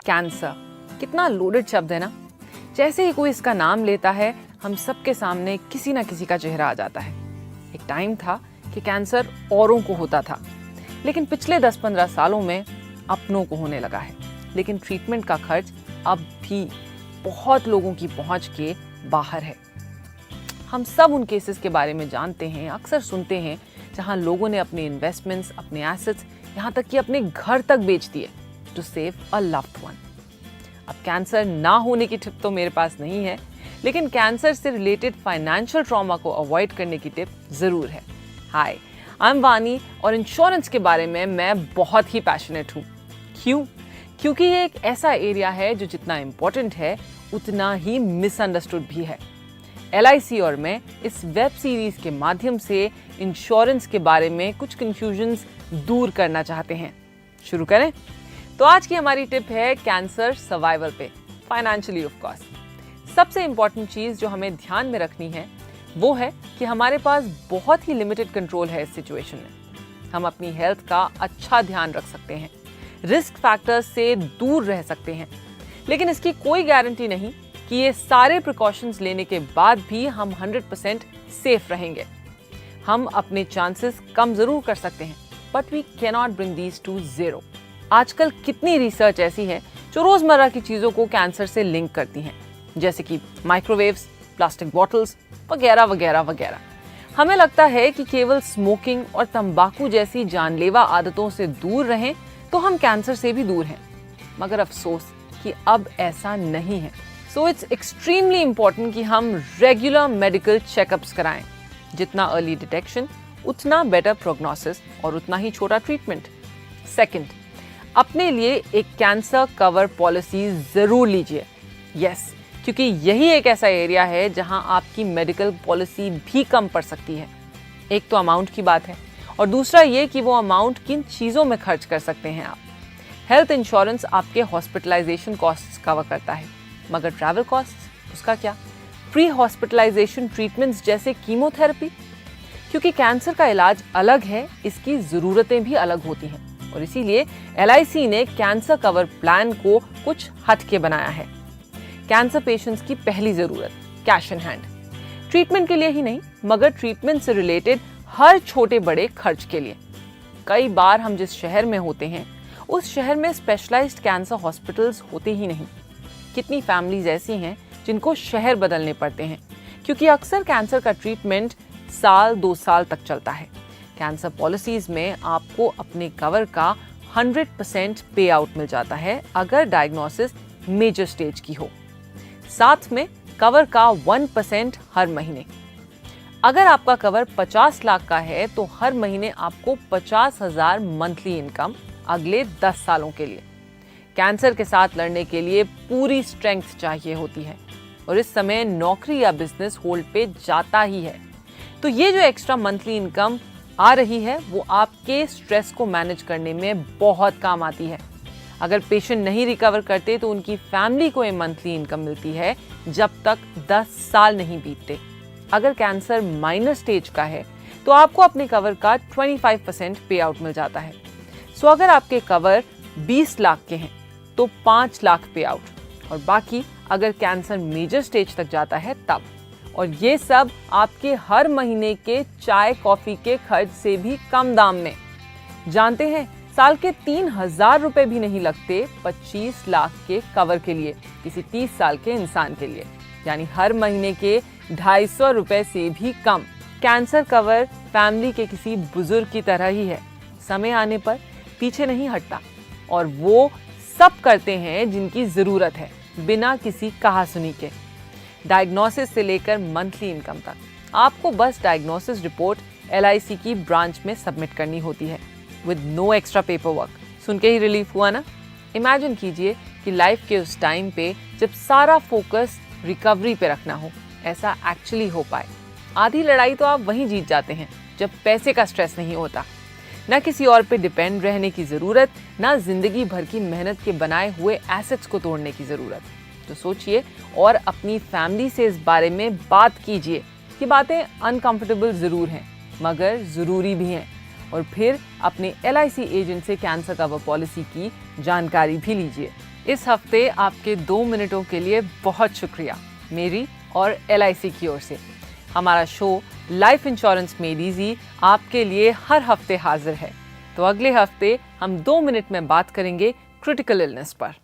Cancer कितना loaded शब्द है ना। जैसे ही कोई इसका नाम लेता है हम सबके सामने किसी ना किसी का चेहरा आ जाता है। एक टाइम था कि कैंसर औरों को होता था, लेकिन पिछले 10-15 सालों में अपनों को होने लगा है। लेकिन ट्रीटमेंट का खर्च अब भी बहुत लोगों की पहुंच के बाहर है। हम सब उन केसेस के बारे में जानते हैं, अक्सर सुनते हैं, जहां लोगों ने अपने इन्वेस्टमेंट्स, अपने एसेट्स, यहाँ तक कि अपने घर तक बेच दिए to save a loved one. अब कैंसर ना होने की टिप तो मेरे पास नहीं है, लेकिन कैंसर से रिलेटेड फाइनेंशियल ट्रॉमा को अवॉइड करने की टिप जरूर है। हाय, आई एम वानी और इंश्योरेंस के बारे में मैं बहुत ही पैशनेट हूँ। क्यों? क्योंकि ये एक ऐसा एरिया है जो जितना इम्पोर्टेंट है उतना ही मिसअंडरस्टूड भी है। LIC और मैं इस वेब सीरीज के माध्यम से इंश्योरेंस के बारे में कुछ कंफ्यूजन्स दूर करना चाहते हैं। शुरू करें? तो आज की हमारी टिप है कैंसर सर्वाइवल पे, फाइनेंशियली ऑफ कोर्स। सबसे इंपॉर्टेंट चीज जो हमें ध्यान में रखनी है वो है कि हमारे पास बहुत ही लिमिटेड कंट्रोल है इस सिचुएशन में। हम अपनी हेल्थ का अच्छा ध्यान रख सकते हैं, रिस्क फैक्टर्स से दूर रह सकते हैं, लेकिन इसकी कोई गारंटी नहीं कि ये सारे प्रिकॉशंस लेने के बाद भी हम 100% सेफ रहेंगे। हम अपने चांसेस कम जरूर कर सकते हैं, but we can not bring these to zero. आजकल कितनी रिसर्च ऐसी है जो रोजमर्रा की चीजों को कैंसर से लिंक करती हैं, जैसे कि माइक्रोवेव्स, प्लास्टिक बॉटल्स वगैरह वगैरह वगैरह। हमें लगता है कि केवल स्मोकिंग और तंबाकू जैसी जानलेवा आदतों से दूर रहें तो हम कैंसर से भी दूर हैं, मगर अफसोस कि अब ऐसा नहीं है। सो इट्स एक्सट्रीमली इम्पोर्टेंट कि हम रेगुलर मेडिकल चेकअप्स कराएं। जितना अर्ली डिटेक्शन उतना बेटर प्रोग्नोसिस और उतना ही छोटा ट्रीटमेंट। सेकंड, अपने लिए एक कैंसर कवर पॉलिसी जरूर लीजिए। यस, क्योंकि यही एक ऐसा एरिया है जहां आपकी मेडिकल पॉलिसी भी कम पड़ सकती है। एक तो अमाउंट की बात है, और दूसरा ये कि वो अमाउंट किन चीज़ों में खर्च कर सकते हैं आप। हेल्थ इंश्योरेंस आपके हॉस्पिटलाइजेशन कॉस्ट्स कवर करता है, मगर ट्रैवल कॉस्ट्स, उसका क्या? प्री हॉस्पिटलाइजेशन ट्रीटमेंट्स जैसे कीमोथेरेपी। क्योंकि कैंसर का इलाज अलग है, इसकी ज़रूरतें भी अलग होती हैं, और इसीलिए LIC ने कैंसर कवर प्लान को कुछ हटके बनाया है। कैंसर पेशेंट्स की पहली ज़रूरत कैश इन हैंड, ट्रीटमेंट के लिए ही नहीं, मगर ट्रीटमेंट से रिलेटेड हर छोटे बड़े खर्च के लिए। कई बार हम जिस शहर में होते हैं उस शहर में स्पेशलाइज्ड कैंसर हॉस्पिटल्स होते ही नहीं। कितनी फैमिलीज ऐसी हैं जिनको शहर बदलने पड़ते हैं, क्योंकि अक्सर कैंसर का ट्रीटमेंट 1-2 साल तक चलता है। कैंसर पॉलिसीज में आपको अपने कवर का 100% पे आउट मिल जाता है अगर डायग्नोसिस मेजर स्टेज की हो। साथ में कवर का 1% हर महीने। अगर आपका कवर 50 लाख का है तो हर महीने आपको 50,000 मंथली इनकम अगले 10 सालों के लिए। कैंसर के साथ लड़ने के लिए पूरी स्ट्रेंथ चाहिए होती है, और इस समय नौकरी या बिजनेस होल्ड पे जाता ही है। तो ये जो एक्स्ट्रा मंथली इनकम आ रही है वो आपके स्ट्रेस को मैनेज करने में बहुत काम आती है। अगर पेशेंट नहीं रिकवर करते तो उनकी फैमिली को ये मंथली इनकम मिलती है जब तक 10 साल नहीं बीतते। अगर कैंसर माइनर स्टेज का है तो आपको अपने कवर का 25% पे आउट मिल जाता है। सो अगर आपके कवर 20 लाख के हैं तो 5 लाख पे आउट, और बाकी अगर कैंसर मेजर स्टेज तक जाता है तब। और ये सब आपके हर महीने के चाय कॉफी के खर्च से भी कम दाम में। जानते हैं, साल के 3,000 रुपए भी नहीं लगते 25 लाख के कवर के लिए, किसी 30 साल के इंसान के लिए, यानी हर महीने के 250 रुपए से भी कम। कैंसर कवर फैमिली के किसी बुजुर्ग की तरह ही है, समय आने पर पीछे नहीं हटता, और वो सब करते हैं जिनकी जरूरत है, बिना किसी कहासुनी के। डायग्नोसिस से लेकर मंथली इनकम तक आपको बस डायग्नोसिस रिपोर्ट LIC की ब्रांच में सबमिट करनी होती है with no extra paperwork. सुन के ही रिलीफ हुआ ना? इमेजिन कीजिए कि लाइफ के उस टाइम पे जब सारा फोकस रिकवरी पे रखना हो, ऐसा एक्चुअली हो पाए। आधी लड़ाई तो आप वहीं जीत जाते हैं जब पैसे का स्ट्रेस नहीं होता। ना किसी और पे डिपेंड रहने की ज़रूरत, ना जिंदगी भर की मेहनत के बनाए हुए एसेट्स को तोड़ने की ज़रूरत। तो सोचिए और अपनी फैमिली से इस बारे में बात कीजिए। ये बातें अनकंफर्टेबल ज़रूर हैं, मगर ज़रूरी भी हैं। और फिर अपने LIC एजेंट से कैंसर कवर पॉलिसी की जानकारी भी लीजिए। इस हफ्ते आपके 2 मिनटों के लिए बहुत शुक्रिया मेरी और LIC की ओर से। हमारा show life insurance made easy आपके लिए हर हफ्ते हाजिर है। तो अगले हफ्ते हम 2 मिनट में बात करेंगे क्रिटिकल इलनेस पर।